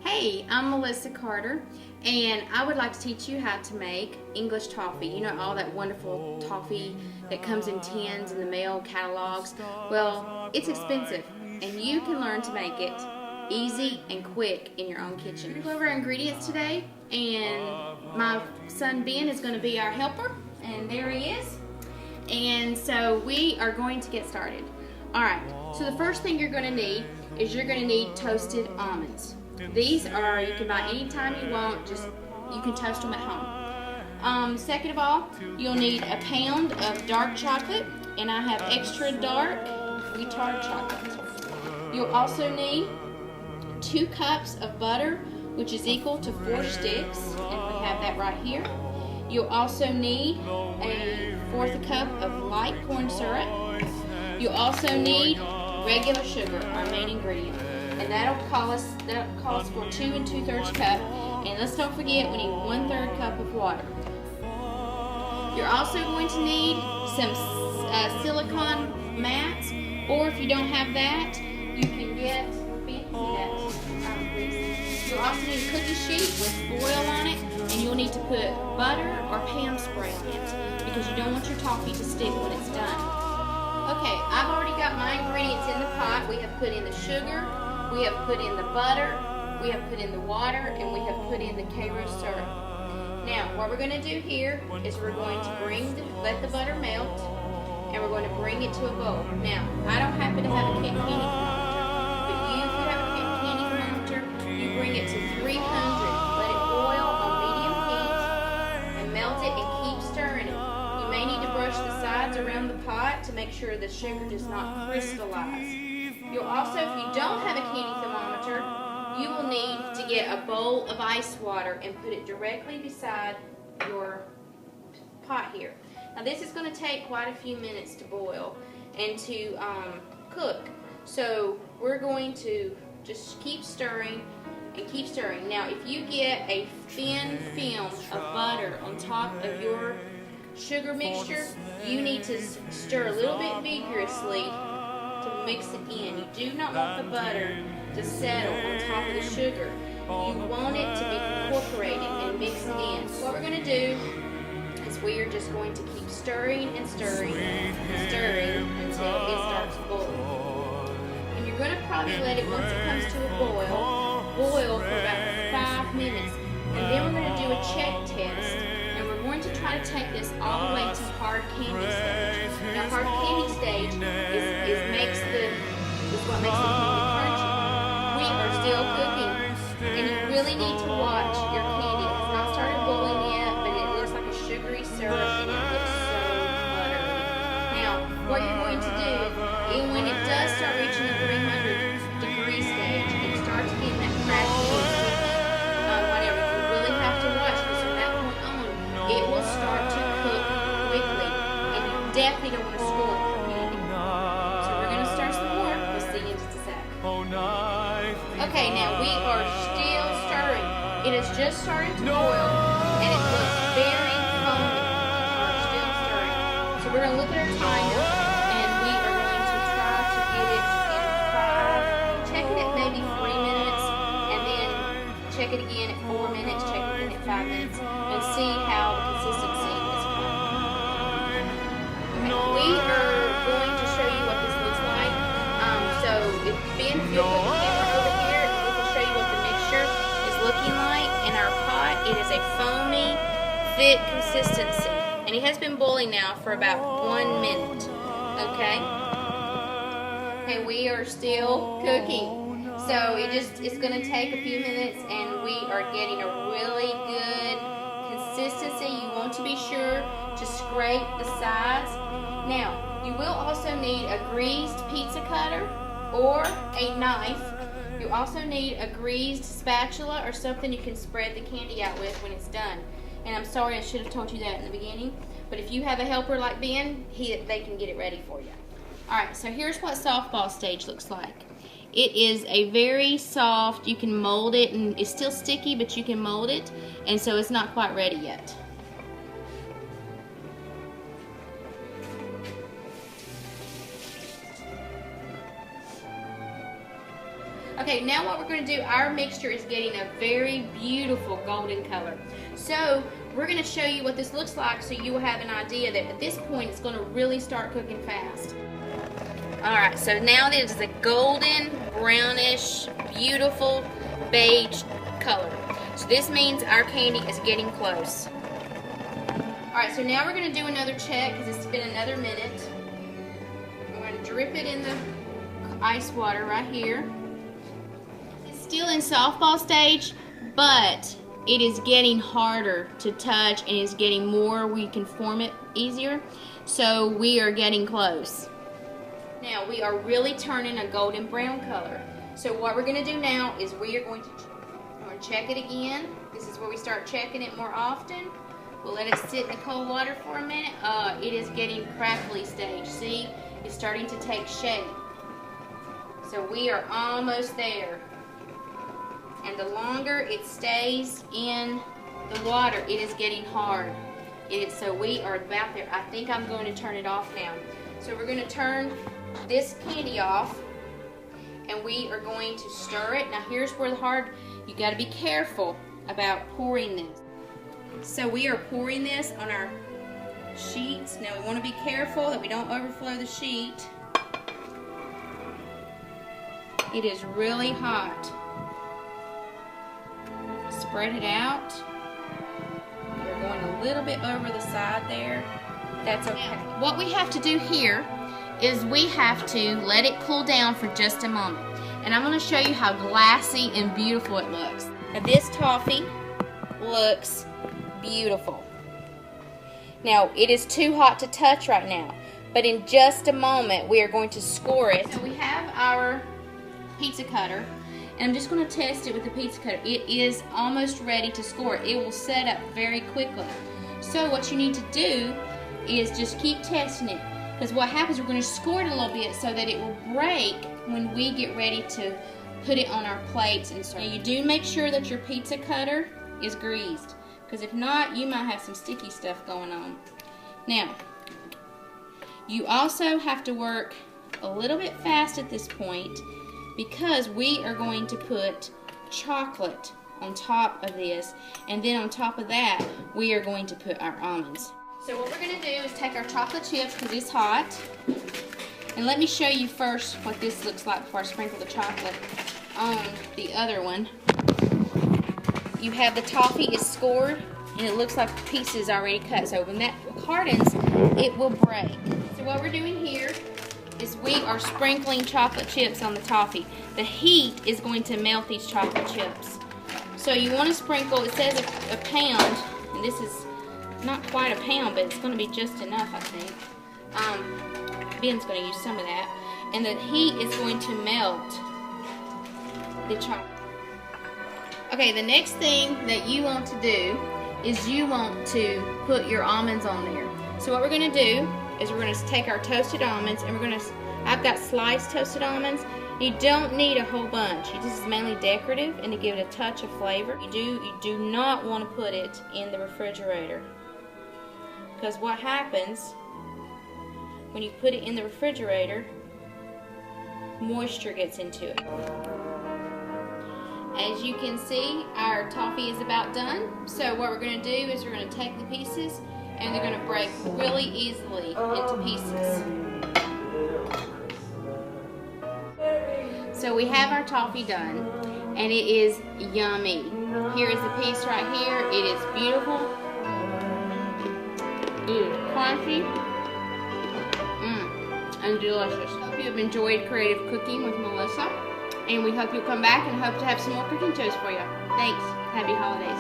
Hey, I'm Melissa Carter, and I would like to teach you how to make English toffee. You know, all that wonderful toffee that comes in tins in the mail catalogs. Well, it's expensive, and you can learn to make it easy and quick in your own kitchen. Here's our ingredients today, and my son Ben is going to be our helper, and there he is. And so we are going to get started. Alright, so the first thing you're going to need is you're going to need toasted almonds. These are, you can buy anytime you want, just you can toast them at home. Second of all, you'll need a pound of dark chocolate, and I have extra dark retard chocolate. You'll also need 2 cups of butter, which is equal to 4 sticks, and we have that right here. You'll also need a 1/4 cup of light corn syrup. You'll also need regular sugar, our main ingredient, and that calls for 2 2/3 cup. And let's don't forget, we need 1/3 cup of water. You're also going to need some silicone mats, or if you don't have that, you can get You'll also need a cookie sheet with foil on it, and you'll need to put butter or Pam spray on it because you don't want your toffee to stick when it's done. Okay, I've already got my ingredients in the pot. We have put in the sugar, we have put in the butter, we have put in the water, and we have put in the Cairo syrup. Now, what we're going to do here is we're going to let the butter melt, and we're going to bring it to a bowl. Now, I don't happen to have a candy thermometer, but if you have a candy thermometer, you bring it to 300. Let it boil on medium heat, and melt it and keep stirring it. You may need to brush the sides around the pot to make sure the sugar does not crystallize. You'll also, if you don't have a candy thermometer, you will need to get a bowl of ice water and put it directly beside your pot here. Now this is going to take quite a few minutes to boil and to cook. So we're going to just keep stirring and keep stirring. Now if you get a thin film of butter on top of your sugar mixture, you need to stir a little bit vigorously to mix it in. You do not want the butter to settle on top of the sugar. You want it to be incorporated and mixed in. So what we're going to do is we are just going to keep stirring and stirring and stirring until it starts boiling. And you're going to probably let it, once it comes to a boil for about 5 minutes. And then we're going to do a check test, and we're going to try to take this all the way to hard candy stage. Now hard candy stage is what makes the candy crunchy. We are still cooking, and you really need to watch your candy. It has not started boiling yet, but it looks like a sugary syrup, and it looks so buttery. Now, what you're going to do, when it does start reaching the 300-degree stage, and starts getting that cracky and sticky, whatever, you really have to watch, because from that point on, it will start to cook quickly, and you definitely don't want to score your candy. So we're going to stir some more. We'll see in just a sec. Okay, now we are still stirring. It has just started to boil, and it looks very foamy. We're still stirring. So we're going to look at our timer, and we are going to try to get it in 5, check it at maybe 3 minutes, and then check it again at 4 minutes, check it again at 5 minutes, and see how the consistency is coming. Okay, we are going to show you what this looks like. So if Ben, if you'll put the camera over here, we can show you what the mixture is looking like in our pot. It is a foamy, thick consistency, and it has been boiling now for about 1 minute. Okay. Okay, we are still cooking, so it's going to take a few minutes, and we are getting a really good consistency. You want to be sure to scrape the sides. Now, you will also need a greased pizza cutter or a knife. You also need a greased spatula or something you can spread the candy out with when it's done. And I'm sorry, I should have told you that in the beginning, but if you have a helper like Ben, they can get it ready for you. Alright, so here's what softball stage looks like. It is a very soft, you can mold it, and it's still sticky, but you can mold it, and so it's not quite ready yet. Okay, now what we're going to do, our mixture is getting a very beautiful golden color. So we're going to show you what this looks like so you will have an idea that at this point it's going to really start cooking fast. Alright, so now it is a golden, brownish, beautiful beige color. So this means our candy is getting close. Alright, so now we're going to do another check because it's been another minute. We're going to drip it in the ice water right here. It's still in softball stage, but it is getting harder to touch and is getting more, we can form it easier. So we are getting close. Now we are really turning a golden brown color. So what we're going to do now is we are going to check it again. This is where we start checking it more often. We'll let it sit in the cold water for a minute. It is getting crackly stage. See, it's starting to take shape. So we are almost there. And the longer it stays in the water, it is getting hard. So we are about there. I think I'm going to turn it off now. So we're going to turn this candy off, and we are going to stir it. Now here's where you got to be careful about pouring this. So we are pouring this on our sheets. Now we want to be careful that we don't overflow the sheet. It is really hot. Spread it out. We're going a little bit over the side there. That's okay. Now, what we have to do here is we have to let it cool down for just a moment. And I'm going to show you how glassy and beautiful it looks. Now this toffee looks beautiful. Now it is too hot to touch right now, but in just a moment we are going to score it. So we have our pizza cutter, and I'm just going to test it with the pizza cutter. It is almost ready to score. It will set up very quickly. So what you need to do is just keep testing it, because what happens, we're going to score it a little bit so that it will break when we get ready to put it on our plates and serve. Now you do make sure that your pizza cutter is greased, because if not, you might have some sticky stuff going on. Now, you also have to work a little bit fast at this point, because we are going to put chocolate on top of this, and then on top of that we are going to put our almonds. So what we're going to do is take our chocolate chips, because it's hot, and let me show you first what this looks like before I sprinkle the chocolate on the other one. You have the toffee is scored, and it looks like the piece is already cut, so when that hardens it will break. So what we're doing here is we are sprinkling chocolate chips on the toffee. The heat is going to melt these chocolate chips. So you want to sprinkle, it says a pound, and this is not quite a pound, but it's going to be just enough, I think. Ben's going to use some of that. And the heat is going to melt the chocolate. Okay, the next thing that you want to do is you want to put your almonds on there. So what we're going to do is we're going to take our toasted almonds, and I've got sliced toasted almonds. You don't need a whole bunch. This is mainly decorative and to give it a touch of flavor. You do not want to put it in the refrigerator, because what happens when you put it in the refrigerator, moisture gets into it. As you can see, our toffee is about done. So what we're going to do is we're going to take the pieces, and they're going to break really easily into pieces. So we have our toffee done, and it is yummy. Here is the piece right here. It is beautiful. It is crunchy and delicious. Hope you have enjoyed Creative Cooking with Melissa, and we hope you'll come back and hope to have some more cooking shows for you. Thanks. Happy holidays.